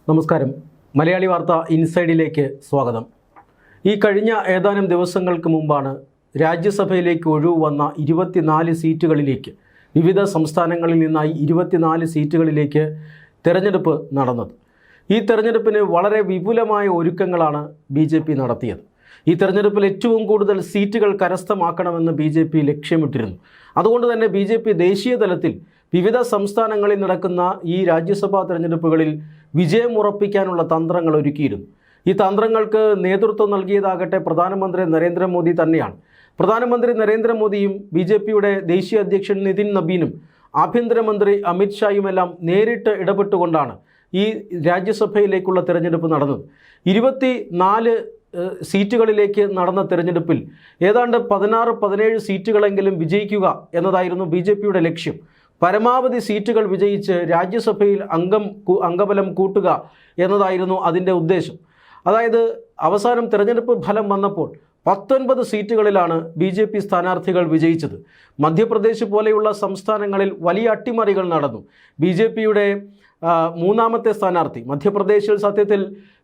നമസ്കാരം. മലയാളി വാർത്ത ഇൻസൈഡിലേക്ക് സ്വാഗതം. ഈ കഴിഞ്ഞ ഏതാനും ദിവസങ്ങൾക്ക് മുമ്പാണ് രാജ്യസഭയിലേക്ക് ഒഴിവ് വന്ന 24 സീറ്റുകളിലേക്ക്, വിവിധ സംസ്ഥാനങ്ങളിൽ നിന്നായി 24 സീറ്റുകളിലേക്ക് തെരഞ്ഞെടുപ്പ് നടന്നത്. ഈ തെരഞ്ഞെടുപ്പിന് വളരെ വിപുലമായ ഒരുക്കങ്ങളാണ് BJP നടത്തിയത്. ഈ തെരഞ്ഞെടുപ്പിൽ ഏറ്റവും കൂടുതൽ സീറ്റുകൾ കരസ്ഥമാക്കണമെന്ന് BJP ലക്ഷ്യമിട്ടിരുന്നു. അതുകൊണ്ട് തന്നെ BJP ദേശീയ തലത്തിൽ വിവിധ സംസ്ഥാനങ്ങളിൽ നടക്കുന്ന ഈ രാജ്യസഭാ തെരഞ്ഞെടുപ്പുകളിൽ വിജയമുറപ്പിക്കാനുള്ള തന്ത്രങ്ങൾ ഒരുക്കിയിരുന്നു. ഈ തന്ത്രങ്ങൾക്ക് നേതൃത്വം നൽകിയതാകട്ടെ പ്രധാനമന്ത്രി നരേന്ദ്രമോദി തന്നെയാണ്. പ്രധാനമന്ത്രി നരേന്ദ്രമോദിയും BJPയുടെ ദേശീയ അധ്യക്ഷൻ നിതിൻ നബീനും ആഭ്യന്തരമന്ത്രി അമിത് ഷായുമെല്ലാം നേരിട്ട് ഇടപെട്ടുകൊണ്ടാണ് ഈ രാജ്യസഭയിലേക്കുള്ള തെരഞ്ഞെടുപ്പ് നടന്നത്. 24 സീറ്റുകളിലേക്ക് നടന്ന തെരഞ്ഞെടുപ്പിൽ ഏതാണ്ട് 16-17 സീറ്റുകളെങ്കിലും വിജയിക്കുക എന്നതായിരുന്നു BJPയുടെ ലക്ഷ്യം. പരമാവധി സീറ്റുകൾ വിജയിച്ച് രാജ്യസഭയിൽ അംഗബലം കൂട്ടുക എന്നതായിരുന്നു അതിൻ്റെ ഉദ്ദേശം. അതായത് അവസാനം തെരഞ്ഞെടുപ്പ് ഫലം വന്നപ്പോൾ 19 സീറ്റുകളിലാണ് BJP സ്ഥാനാർത്ഥികൾ വിജയിച്ചത്. മധ്യപ്രദേശ് പോലെയുള്ള സംസ്ഥാനങ്ങളിൽ വലിയ അട്ടിമറികൾ നടന്നു. BJPയുടെ മൂന്നാമത്തെ സ്ഥാനാർത്ഥി മധ്യപ്രദേശിൽ സത്യത്തിൽ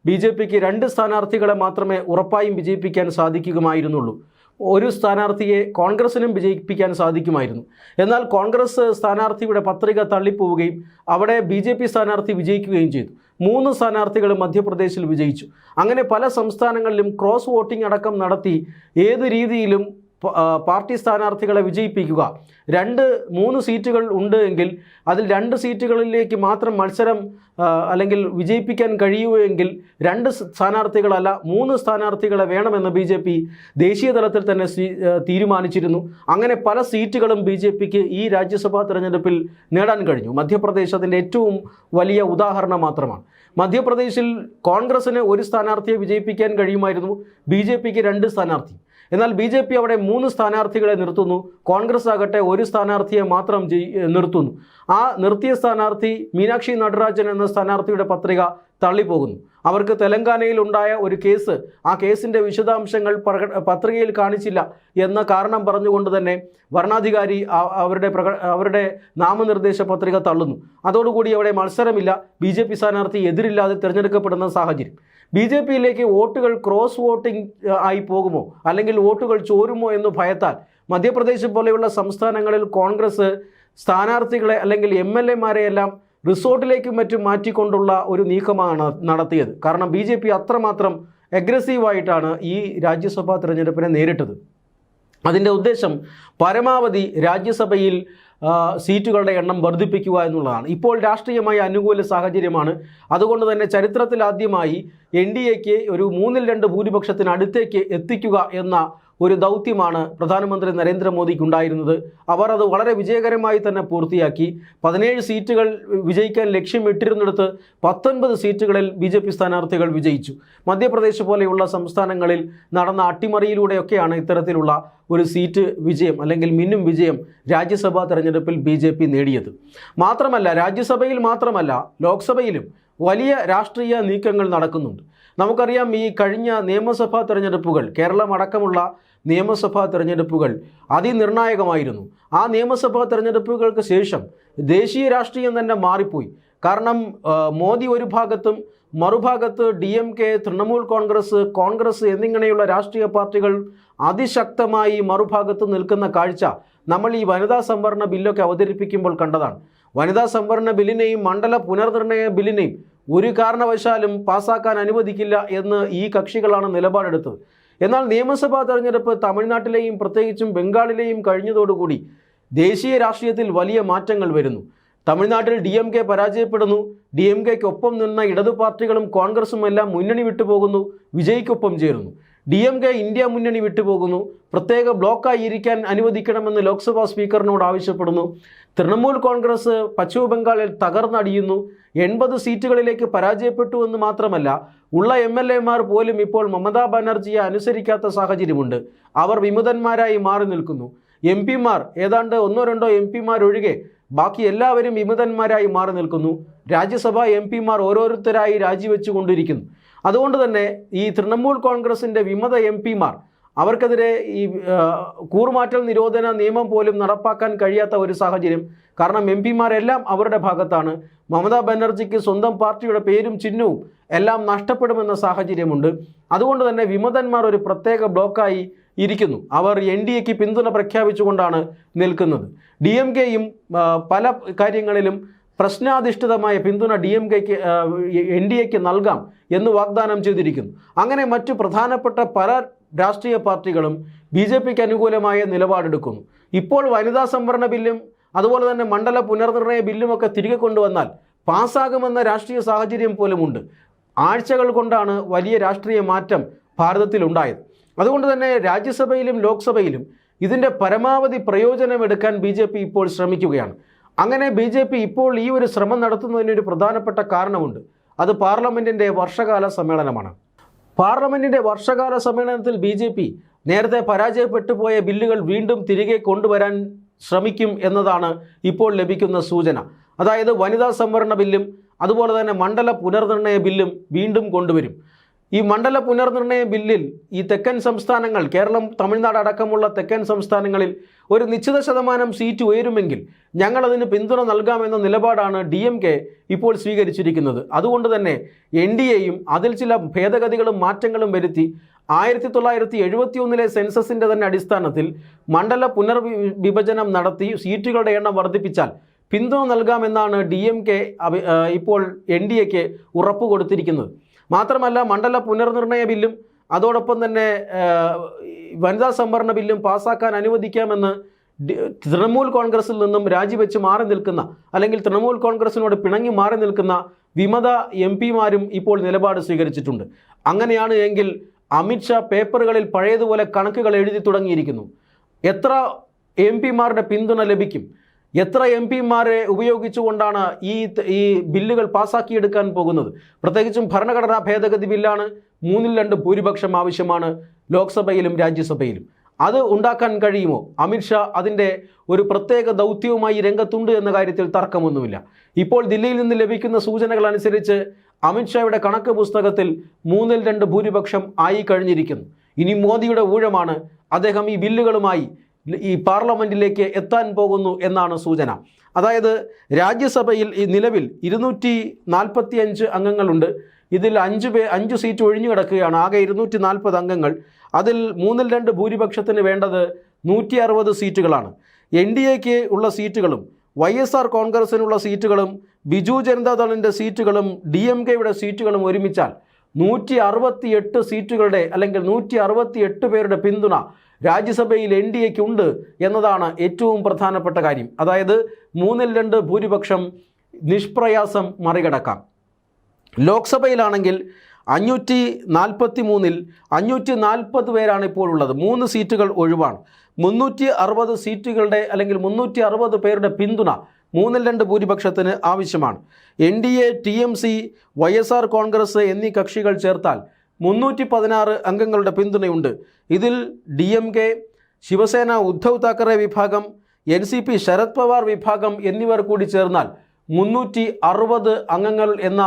BJPക്ക് 2 സ്ഥാനാർത്ഥികളെ മാത്രമേ ഉറപ്പായും വിജയിപ്പിക്കാൻ സാധിക്കുമായിരുന്നുള്ളൂ. ഒരു സ്ഥാനാർത്ഥിയെ കോൺഗ്രസിനും വിജയിപ്പിക്കാൻ സാധിക്കുമായിരുന്നു. എന്നാൽ കോൺഗ്രസ് സ്ഥാനാർത്ഥിയുടെ പത്രിക തള്ളിപ്പോവുകയും അവിടെ BJP സ്ഥാനാർത്ഥി വിജയിക്കുകയും ചെയ്തു. 3 സ്ഥാനാർത്ഥികൾ മധ്യപ്രദേശിൽ വിജയിച്ചു. അങ്ങനെ പല സംസ്ഥാനങ്ങളിലും ക്രോസ് വോട്ടിംഗ് അടക്കം നടത്തി ഏത് രീതിയിലും പാർട്ടി സ്ഥാനാർത്ഥികളെ വിജയിപ്പിക്കുക. 2-3 സീറ്റുകൾ ഉണ്ട് എങ്കിൽ അതിൽ 2 സീറ്റുകളിലേക്ക് മാത്രം മത്സരം അല്ലെങ്കിൽ വിജയിപ്പിക്കാൻ കഴിയുമെങ്കിൽ 2 സ്ഥാനാർത്ഥികളല്ല 3 സ്ഥാനാർത്ഥികളെ വേണമെന്ന് BJP ദേശീയ തലത്തിൽ തന്നെ തീരുമാനിച്ചിരുന്നു. അങ്ങനെ പല സീറ്റുകളും BJPക്ക് ഈ രാജ്യസഭാ തെരഞ്ഞെടുപ്പിൽ നേടാൻ കഴിഞ്ഞു. മധ്യപ്രദേശ് അതിൻ്റെ ഏറ്റവും വലിയ ഉദാഹരണം മാത്രമാണ്. മധ്യപ്രദേശിൽ കോൺഗ്രസിന് 1 സ്ഥാനാർത്ഥിയെ വിജയിപ്പിക്കാൻ കഴിയുമായിരുന്നു, BJPക്ക് 2 സ്ഥാനാർത്ഥി. എന്നാൽ BJP അവിടെ 3 സ്ഥാനാർത്ഥികളെ നിർത്തുന്നു. കോൺഗ്രസ് ആകട്ടെ 1 സ്ഥാനാർത്ഥിയെ മാത്രം നിർത്തുന്നു. ആ നിർത്തിയ സ്ഥാനാർത്ഥി മീനാക്ഷി നടരാജൻ എന്ന സ്ഥാനാർത്ഥിയുടെ പത്രിക തള്ളിപ്പോകുന്നു. അവർക്ക് തെലങ്കാനയിൽ ഉണ്ടായ ഒരു കേസ്, ആ കേസിൻ്റെ വിശദാംശങ്ങൾ പത്രികയിൽ കാണിച്ചില്ല എന്ന കാരണം പറഞ്ഞുകൊണ്ട് തന്നെ വരണാധികാരി അവരുടെ നാമനിർദ്ദേശ പത്രിക തള്ളുന്നു. അതോടുകൂടി അവിടെ മത്സരമില്ല. BJP സ്ഥാനാർത്ഥി എതിരില്ലാതെ തിരഞ്ഞെടുക്കപ്പെടുന്ന സാഹചര്യം. BJPയിലേക്ക് വോട്ടുകൾ ക്രോസ് വോട്ടിംഗ് ആയി പോകുമോ അല്ലെങ്കിൽ വോട്ടുകൾ ചോരുമോ എന്ന് ഭയത്താൽ മധ്യപ്രദേശ് പോലെയുള്ള സംസ്ഥാനങ്ങളിൽ കോൺഗ്രസ് സ്ഥാനാർത്ഥികളെ അല്ലെങ്കിൽ MLAമാരെയെല്ലാം റിസോർട്ടിലേക്കും മറ്റും മാറ്റിക്കൊണ്ടുള്ള ഒരു നീക്കമാണ് നടത്തിയത്. കാരണം BJP അത്രമാത്രം അഗ്രസീവായിട്ടാണ് ഈ രാജ്യസഭാ തെരഞ്ഞെടുപ്പിനെ നേരിട്ടത്. അതിൻ്റെ ഉദ്ദേശം പരമാവധി രാജ്യസഭയിൽ സീറ്റുകളുടെ എണ്ണം വർദ്ധിപ്പിക്കുക എന്നുള്ളതാണ്. ഇപ്പോൾ രാഷ്ട്രീയമായി അനുകൂല സാഹചര്യമാണ്. അതുകൊണ്ട് തന്നെ ചരിത്രത്തിലാദ്യമായി NDAക്ക് ഒരു 3-2 ഭൂരിപക്ഷത്തിനടുത്തേക്ക് എത്തിക്കുക എന്ന ഒരു ദൗത്യമാണ് പ്രധാനമന്ത്രി നരേന്ദ്രമോദിക്കുണ്ടായിരുന്നത്. അവർ അത് വളരെ വിജയകരമായി തന്നെ പൂർത്തിയാക്കി. 17 സീറ്റുകൾ വിജയിക്കാൻ ലക്ഷ്യമിട്ടിരുന്നിടത്ത് 19 സീറ്റുകളിൽ BJP സ്ഥാനാർത്ഥികൾ വിജയിച്ചു. മധ്യപ്രദേശ് പോലെയുള്ള സംസ്ഥാനങ്ങളിൽ നടന്ന അട്ടിമറിയിലൂടെയൊക്കെയാണ് ഇത്തരത്തിലുള്ള ഒരു സീറ്റ് വിജയം അല്ലെങ്കിൽ മിന്നും വിജയം രാജ്യസഭാ തെരഞ്ഞെടുപ്പിൽ BJP നേടിയത്. മാത്രമല്ല, രാജ്യസഭയിൽ മാത്രമല്ല ലോക്സഭയിലും വലിയ രാഷ്ട്രീയ നീക്കങ്ങൾ നടക്കുന്നുണ്ട്. നമുക്കറിയാം, ഈ കഴിഞ്ഞ നിയമസഭാ തെരഞ്ഞെടുപ്പുകൾ, കേരളം അടക്കമുള്ള നിയമസഭാ തെരഞ്ഞെടുപ്പുകൾ അതിനിർണായകമായിരുന്നു. ആ നിയമസഭാ തെരഞ്ഞെടുപ്പുകൾക്ക് ശേഷം ദേശീയ രാഷ്ട്രീയം തന്നെ മാറിപ്പോയി. കാരണം മോദി ഒരു ഭാഗത്തും മറുഭാഗത്ത് DMK, തൃണമൂൽ കോൺഗ്രസ് എന്നിങ്ങനെയുള്ള രാഷ്ട്രീയ പാർട്ടികൾ അതിശക്തമായി മറുഭാഗത്ത് നിൽക്കുന്ന കാഴ്ച നമ്മൾ ഈ വനിതാ സംവരണ ബില്ലൊക്കെ അവതരിപ്പിക്കുമ്പോൾ കണ്ടതാണ്. വനിതാ സംവരണ ബില്ലിനെയും മണ്ഡല പുനർനിർണയ ബില്ലിനെയും ഒരു കാരണവശാലും പാസ്സാക്കാൻ അനുവദിക്കില്ല എന്ന് ഈ കക്ഷികളാണ് നിലപാടെടുത്തത്. എന്നാൽ നിയമസഭാ തെരഞ്ഞെടുപ്പ് തമിഴ്നാട്ടിലെയും പ്രത്യേകിച്ചും ബംഗാളിലെയും കഴിഞ്ഞതോടുകൂടി ദേശീയ രാഷ്ട്രീയത്തിൽ വലിയ മാറ്റങ്ങൾ വരുന്നു. തമിഴ്നാട്ടിൽ DMK പരാജയപ്പെടുന്നു. DMKയ്ക്കൊപ്പം നിന്ന ഇടതു പാർട്ടികളും കോൺഗ്രസും എല്ലാം മുന്നണി വിട്ടുപോകുന്നു, വിജയ്ക്കൊപ്പം ചേരുന്നു. DMK ഇന്ത്യ മുന്നണി വിട്ടുപോകുന്നു, പ്രത്യേക ബ്ലോക്കായി ഇരിക്കാൻ അനുവദിക്കണമെന്ന് ലോക്സഭാ സ്പീക്കറിനോട് ആവശ്യപ്പെടുന്നു. തൃണമൂൽ കോൺഗ്രസ് പശ്ചിമ ബംഗാളിൽ തകർന്നടിയുന്നു. 80 സീറ്റുകളിലേക്ക് പരാജയപ്പെട്ടു എന്ന് മാത്രമല്ല, ഉള്ള MLAമാർ പോലും ഇപ്പോൾ മമതാ ബാനർജിയെ അനുസരിക്കാത്ത സാഹചര്യമുണ്ട്. അവർ വിമതന്മാരായി മാറി നിൽക്കുന്നു. MPമാർ ഏതാണ്ട് 1-2 MPമാർ ഒഴികെ ബാക്കി എല്ലാവരും വിമതന്മാരായി മാറി നിൽക്കുന്നു. രാജ്യസഭാ MPമാർ ഓരോരുത്തരായി രാജിവെച്ചു കൊണ്ടിരിക്കുന്നു. അതുകൊണ്ട് തന്നെ ഈ തൃണമൂൽ കോൺഗ്രസിൻ്റെ വിമത MPമാർ അവർക്കെതിരെ ഈ കൂറുമാറ്റൽ നിരോധന നിയമം പോലും നടപ്പാക്കാൻ കഴിയാത്ത ഒരു സാഹചര്യം. കാരണം എം പിമാരെല്ലാം അവരുടെ ഭാഗത്താണ്. മമതാ ബാനർജിക്ക് സ്വന്തം പാർട്ടിയുടെ പേരും ചിഹ്നവും എല്ലാം നഷ്ടപ്പെടുമെന്ന സാഹചര്യമുണ്ട്. അതുകൊണ്ട് തന്നെ വിമതന്മാർ ഒരു പ്രത്യേക ബ്ലോക്കായി ഇരിക്കുന്നു. അവർ NDAക്ക് പിന്തുണ പ്രഖ്യാപിച്ചുകൊണ്ടാണ് നിൽക്കുന്നത്. DMKയും പല കാര്യങ്ങളിലും പ്രശ്നാധിഷ്ഠിതമായ പിന്തുണ NDAക്ക് നൽകാം എന്ന് വാഗ്ദാനം ചെയ്തിരിക്കുന്നു. അങ്ങനെ മറ്റു പ്രധാനപ്പെട്ട പല രാഷ്ട്രീയ പാർട്ടികളും BJPക്ക് അനുകൂലമായ നിലപാടെടുക്കുന്നു. ഇപ്പോൾ വനിതാ സംവരണ ബില്ലും അതുപോലെ തന്നെ മണ്ഡല പുനർനിർണയ ബില്ലുമൊക്കെ തിരികെ കൊണ്ടുവന്നാൽ പാസ്സാകുമെന്ന രാഷ്ട്രീയ സാഹചര്യം പോലുമുണ്ട്. ആഴ്ചകൾ കൊണ്ടാണ് വലിയ രാഷ്ട്രീയ മാറ്റം ഭാരതത്തിലുണ്ടായത്. അതുകൊണ്ട് തന്നെ രാജ്യസഭയിലും ലോക്സഭയിലും ഇതിൻ്റെ പരമാവധി പ്രയോജനമെടുക്കാൻ BJP ഇപ്പോൾ ശ്രമിക്കുകയാണ്. അങ്ങനെ BJP ഇപ്പോൾ ഈ ഒരു ശ്രമം നടത്തുന്നതിനൊരു പ്രധാനപ്പെട്ട കാരണമുണ്ട്. അത് പാർലമെൻറ്റിൻ്റെ വർഷകാല സമ്മേളനമാണ്. പാർലമെൻറ്റിൻ്റെ വർഷകാല സമ്മേളനത്തിൽ BJP നേരത്തെ പരാജയപ്പെട്ടു പോയ ബില്ലുകൾ വീണ്ടും തിരികെ കൊണ്ടുവരാൻ ശ്രമിക്കും എന്നതാണ് ഇപ്പോൾ ലഭിക്കുന്ന സൂചന. അതായത് വനിതാ സംവരണ ബില്ലും അതുപോലെ തന്നെ മണ്ഡല പുനർനിർണയ ബില്ലും വീണ്ടും കൊണ്ടുവരും. ഈ മണ്ഡല പുനർനിർണയ ബില്ലിൽ ഈ തെക്കൻ സംസ്ഥാനങ്ങൾ, കേരളം, തമിഴ്നാട് അടക്കമുള്ള തെക്കൻ സംസ്ഥാനങ്ങളിൽ ഒരു നിശ്ചിത ശതമാനം സീറ്റ് ഉയരുമെങ്കിൽ ഞങ്ങളതിന് പിന്തുണ നൽകാമെന്ന നിലപാടാണ് DMK ഇപ്പോൾ സ്വീകരിച്ചിരിക്കുന്നത്. അതുകൊണ്ട് തന്നെ NDAയും അതിൽ ചില ഭേദഗതികളും മാറ്റങ്ങളും വരുത്തി 1971 സെൻസസിൻ്റെ തന്നെ അടിസ്ഥാനത്തിൽ മണ്ഡല പുനർവിഭജനം നടത്തി സീറ്റുകളുടെ എണ്ണം വർദ്ധിപ്പിച്ചാൽ പിന്തുണ നൽകാമെന്നാണ് DMK ഇപ്പോൾ NDAക്ക് ഉറപ്പ് കൊടുത്തിരിക്കുന്നത്. മാത്രമല്ല മണ്ഡല പുനർനിർണയ ബില്ലും അതോടൊപ്പം തന്നെ വനിതാ സംവരണ ബില്ലും പാസ്സാക്കാൻ അനുവദിക്കാമെന്ന് തൃണമൂൽ കോൺഗ്രസിൽ നിന്നും രാജിവെച്ച് മാറി നിൽക്കുന്ന, അല്ലെങ്കിൽ തൃണമൂൽ കോൺഗ്രസിനോട് പിണങ്ങി മാറി നിൽക്കുന്ന വിമത MPമാരും ഇപ്പോൾ നിലപാട് സ്വീകരിച്ചിട്ടുണ്ട്. അങ്ങനെയാണ് എങ്കിൽ അമിത്ഷാ പേപ്പറുകളിൽ പഴയതുപോലെ കണക്കുകൾ എഴുതി തുടങ്ങിയിരിക്കുന്നു. എത്ര MPമാരുടെ പിന്തുണ ലഭിക്കും, എത്ര MPമാരെ ഉപയോഗിച്ചുകൊണ്ടാണ് ഈ ബില്ലുകൾ പാസ്സാക്കിയെടുക്കാൻ പോകുന്നത്. പ്രത്യേകിച്ചും ഭരണഘടനാ ഭേദഗതി ബില്ലാണ്. 2/3 ഭൂരിപക്ഷം ആവശ്യമാണ് ലോക്സഭയിലും രാജ്യസഭയിലും. അത് ഉണ്ടാക്കാൻ കഴിയുമോ? അമിത്ഷാ അതിൻ്റെ ഒരു പ്രത്യേക ദൗത്യവുമായി രംഗത്തുണ്ട് എന്ന കാര്യത്തിൽ തർക്കമൊന്നുമില്ല. ഇപ്പോൾ ദില്ലിയിൽ നിന്ന് ലഭിക്കുന്ന സൂചനകൾ അനുസരിച്ച് അമിത്ഷായുടെ കണക്ക് പുസ്തകത്തിൽ 2/3 ഭൂരിപക്ഷം ആയി കഴിഞ്ഞിരിക്കുന്നു. ഇനി മോദിയുടെ ഊഴമാണ്. അദ്ദേഹം ഈ ബില്ലുകളുമായി ഈ പാർലമെൻറ്റിലേക്ക് എത്താൻ പോകുന്നു എന്നാണ് സൂചന. അതായത് രാജ്യസഭയിൽ ഈ നിലവിൽ 245 അംഗങ്ങളുണ്ട്. ഇതിൽ 5 സീറ്റ് ഒഴിഞ്ഞു കിടക്കുകയാണ്. ആകെ 240 അംഗങ്ങൾ. അതിൽ 2/3 ഭൂരിപക്ഷത്തിന് വേണ്ടത് 160 സീറ്റുകളാണ്. NDAക്ക് ഉള്ള സീറ്റുകളും YSR കോൺഗ്രസിനുള്ള സീറ്റുകളും ബിജു ജനതാദളിൻ്റെ സീറ്റുകളും DMKയുടെ സീറ്റുകളും ഒരുമിച്ചാൽ 168 സീറ്റുകളുടെ അല്ലെങ്കിൽ 168 പേരുടെ പിന്തുണ രാജ്യസഭയിൽ NDAക്ക് ഉണ്ട് എന്നതാണ് ഏറ്റവും പ്രധാനപ്പെട്ട കാര്യം. അതായത് 2/3 ഭൂരിപക്ഷം നിഷ്പ്രയാസം മറികടക്കാം. ലോക്സഭയിലാണെങ്കിൽ 543-ൽ 540 പേരാണ് ഇപ്പോൾ ഉള്ളത്. 3 സീറ്റുകൾ ഒഴിവാണ്. 360 സീറ്റുകളുടെ അല്ലെങ്കിൽ 360 പേരുടെ പിന്തുണ 2/3 ഭൂരിപക്ഷത്തിന് ആവശ്യമാണ്. NDA, TMC, YSR കോൺഗ്രസ് എന്നീ കക്ഷികൾ ചേർത്താൽ 316 അംഗങ്ങളുടെ പിന്തുണയുണ്ട്. ഇതിൽ DMK, ശിവസേന ഉദ്ധവ് താക്കറെ വിഭാഗം, NCP ശരത് പവാർ വിഭാഗം എന്നിവർ കൂടി ചേർന്നാൽ 360 അംഗങ്ങൾ എന്ന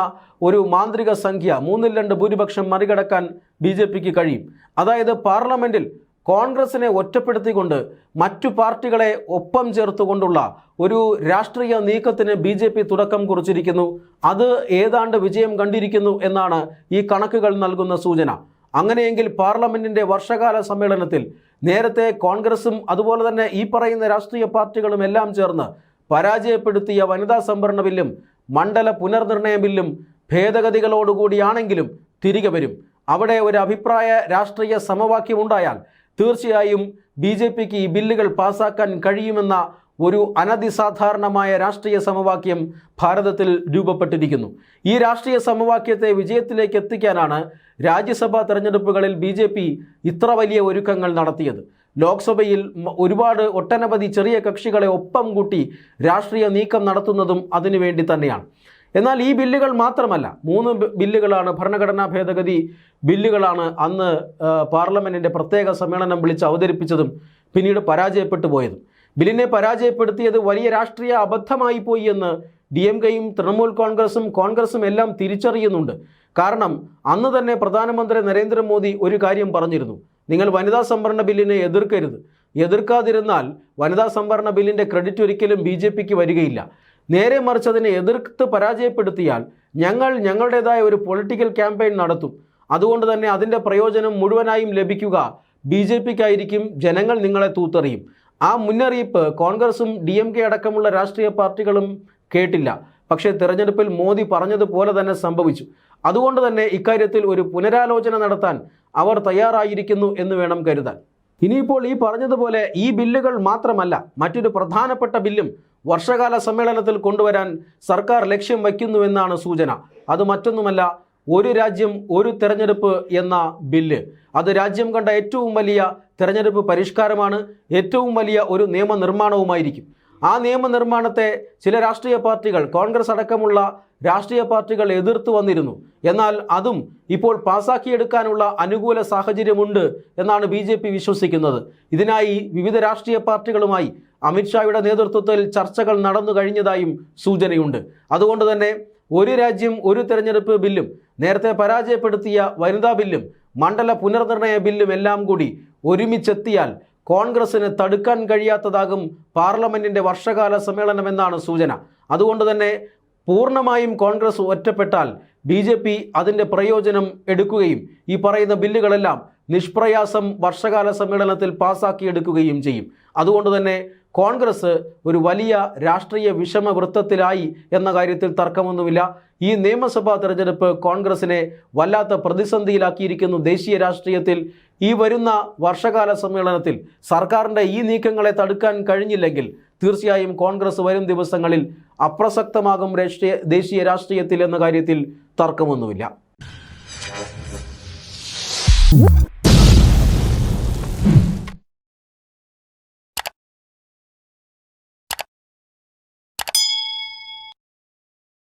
ഒരു മാന്ത്രിക സംഖ്യ 2/3 ഭൂരിപക്ഷം മറികടക്കാൻ BJPക്ക് കഴിയും. അതായത് പാർലമെൻറ്റിൽ കോൺഗ്രസിനെ ഒറ്റപ്പെടുത്തിക്കൊണ്ട് മറ്റു പാർട്ടികളെ ഒപ്പം ചേർത്തുകൊണ്ടുള്ള ഒരു രാഷ്ട്രീയ നീക്കത്തിന് BJP തുടക്കം കുറിച്ചിരിക്കുന്നു. അത് ഏതാണ്ട് വിജയം കണ്ടിരിക്കുന്നു എന്നാണ് ഈ കണക്കുകൾ നൽകുന്ന സൂചന. അങ്ങനെയെങ്കിൽ പാർലമെൻറ്റിൻ്റെ വർഷകാല സമ്മേളനത്തിൽ നേരത്തെ കോൺഗ്രസും അതുപോലെ തന്നെ ഈ പറയുന്ന രാഷ്ട്രീയ പാർട്ടികളും എല്ലാം ചേർന്ന് പരാജയപ്പെടുത്തിയ വനിതാ സംവരണ ബില്ലും മണ്ഡല പുനർനിർണയ ബില്ലും ഭേദഗതികളോടുകൂടിയാണെങ്കിലും തിരികെ വരും. അവിടെ ഒരു അഭിപ്രായ രാഷ്ട്രീയ സമവാക്യം ഉണ്ടായാൽ തീർച്ചയായും BJPക്ക് ഈ ബില്ലുകൾ പാസ്സാക്കാൻ കഴിയുമെന്ന ഒരു അനധിസാധാരണമായ രാഷ്ട്രീയ സമവാക്യം ഭാരതത്തിൽ രൂപപ്പെട്ടിരിക്കുന്നു. ഈ രാഷ്ട്രീയ സമവാക്യത്തെ വിജയത്തിലേക്ക് എത്തിക്കാനാണ് രാജ്യസഭാ തെരഞ്ഞെടുപ്പുകളിൽ BJP ഇത്ര വലിയ ഒരുക്കങ്ങൾ നടത്തിയത്. ലോക്സഭയിൽ ഒട്ടനവധി ചെറിയ കക്ഷികളെ ഒപ്പം കൂട്ടി രാഷ്ട്രീയ നീക്കം നടത്തുന്നതും അതിനുവേണ്ടി തന്നെയാണ്. എന്നാൽ ഈ ബില്ലുകൾ മാത്രമല്ല, 3 ബില്ലുകളാണ്, ഭരണഘടനാ ഭേദഗതി ബില്ലുകളാണ് അന്ന് പാർലമെൻറ്റിൻ്റെ പ്രത്യേക സമ്മേളനം വിളിച്ച് അവതരിപ്പിച്ചതും പിന്നീട് പരാജയപ്പെട്ടു പോയതും. ബില്ലിനെ പരാജയപ്പെടുത്തിയത് വലിയ രാഷ്ട്രീയ അബദ്ധമായി പോയി എന്ന് DMKയും തൃണമൂൽ കോൺഗ്രസും എല്ലാം തിരിച്ചറിയുന്നുണ്ട്. കാരണം അന്ന് തന്നെ പ്രധാനമന്ത്രി നരേന്ദ്രമോദി ഒരു കാര്യം പറഞ്ഞിരുന്നു. നിങ്ങൾ വനിതാ സംവരണ ബില്ലിനെ എതിർക്കരുത്. എതിർക്കാതിരുന്നാൽ വനിതാ സംവരണ ബില്ലിൻ്റെ ക്രെഡിറ്റ് ഒരിക്കലും BJPക്ക് വരികയില്ല. നേരെ മറിച്ച് അതിനെ എതിർത്ത് പരാജയപ്പെടുത്തിയാൽ ഞങ്ങളുടേതായ ഒരു പൊളിറ്റിക്കൽ ക്യാമ്പയിൻ നടത്തും. അതുകൊണ്ട് തന്നെ അതിൻ്റെ പ്രയോജനം മുഴുവനായും ലഭിക്കുക BJPക്കായിരിക്കും. ജനങ്ങൾ നിങ്ങളെ തൂത്തെറിയും. ആ മുന്നറിയിപ്പ് കോൺഗ്രസും DMK അടക്കമുള്ള രാഷ്ട്രീയ പാർട്ടികളും കേട്ടില്ല. പക്ഷേ തെരഞ്ഞെടുപ്പിൽ മോദി പറഞ്ഞതുപോലെ തന്നെ സംഭവിച്ചു. അതുകൊണ്ട് തന്നെ ഇക്കാര്യത്തിൽ ഒരു പുനരാലോചന നടത്താൻ അവർ തയ്യാറായിരിക്കുന്നു എന്ന് വേണം കരുതാൻ. ഇനിയിപ്പോൾ ഈ പറഞ്ഞതുപോലെ ഈ ബില്ലുകൾ മാത്രമല്ല, മറ്റൊരു പ്രധാനപ്പെട്ട ബില്ലും വർഷകാല സമ്മേളനത്തിൽ കൊണ്ടുവരാൻ സർക്കാർ ലക്ഷ്യം വയ്ക്കുന്നുവെന്നാണ് സൂചന. അത് മറ്റൊന്നുമല്ല, ഒരു രാജ്യം ഒരു തെരഞ്ഞെടുപ്പ് എന്ന ബില്ല്. അത് രാജ്യം കണ്ട ഏറ്റവും വലിയ തെരഞ്ഞെടുപ്പ് പരിഷ്കാരമാണ്, ഏറ്റവും വലിയ ഒരു നിയമനിർമ്മാണവുമായിരിക്കും. ആ നിയമനിർമ്മാണത്തെ ചില രാഷ്ട്രീയ പാർട്ടികൾ, കോൺഗ്രസ് അടക്കമുള്ള രാഷ്ട്രീയ പാർട്ടികൾ എതിർത്ത് വന്നിരുന്നു. എന്നാൽ അതും ഇപ്പോൾ പാസാക്കിയെടുക്കാനുള്ള അനുകൂല സാഹചര്യമുണ്ട് എന്നാണ് BJP വിശ്വസിക്കുന്നത്. ഇതിനായി വിവിധ രാഷ്ട്രീയ പാർട്ടികളുമായി അമിത്ഷായുടെ നേതൃത്വത്തിൽ ചർച്ചകൾ നടന്നു കഴിഞ്ഞതായും സൂചനയുണ്ട്. അതുകൊണ്ട് തന്നെ ഒരു രാജ്യം ഒരു തെരഞ്ഞെടുപ്പ് ബില്ലും, നേരത്തെ പരാജയപ്പെടുത്തിയ വനിതാ ബില്ലും, മണ്ഡല പുനർനിർണയ ബില്ലും എല്ലാം കൂടി ഒരുമിച്ചെത്തിയാൽ കോൺഗ്രസിന് തടുക്കാൻ കഴിയാത്തതാകും പാർലമെൻറ്റിൻ്റെ വർഷകാല സമ്മേളനമെന്നാണ് സൂചന. അതുകൊണ്ട് തന്നെ പൂർണ്ണമായും കോൺഗ്രസ് ഒറ്റപ്പെട്ടാൽ BJP അതിൻ്റെ പ്രയോജനം എടുക്കുകയും ഈ പറയുന്ന ബില്ലുകളെല്ലാം നിഷ്പ്രയാസം വർഷകാല സമ്മേളനത്തിൽ പാസാക്കിയെടുക്കുകയും ചെയ്യും. അതുകൊണ്ട് തന്നെ കോൺഗ്രസ് ഒരു വലിയ രാഷ്ട്രീയ വിഷമവൃത്തത്തിലായി എന്ന കാര്യത്തിൽ തർക്കമൊന്നുമില്ല. ഈ നിയമസഭാ തെരഞ്ഞെടുപ്പ് കോൺഗ്രസിനെ വല്ലാത്ത പ്രതിസന്ധിയിലാക്കിയിരിക്കുന്നു ദേശീയ രാഷ്ട്രീയത്തിൽ. ഈ വരുന്ന വർഷകാല സമ്മേളനത്തിൽ സർക്കാരിൻ്റെ ഈ നീക്കങ്ങളെ തടുക്കാൻ കഴിഞ്ഞില്ലെങ്കിൽ തീർച്ചയായും കോൺഗ്രസ് വരും ദിവസങ്ങളിൽ അപ്രസക്തമാകും ദേശീയ രാഷ്ട്രീയത്തിൽ എന്ന കാര്യത്തിൽ തർക്കമൊന്നുമില്ല.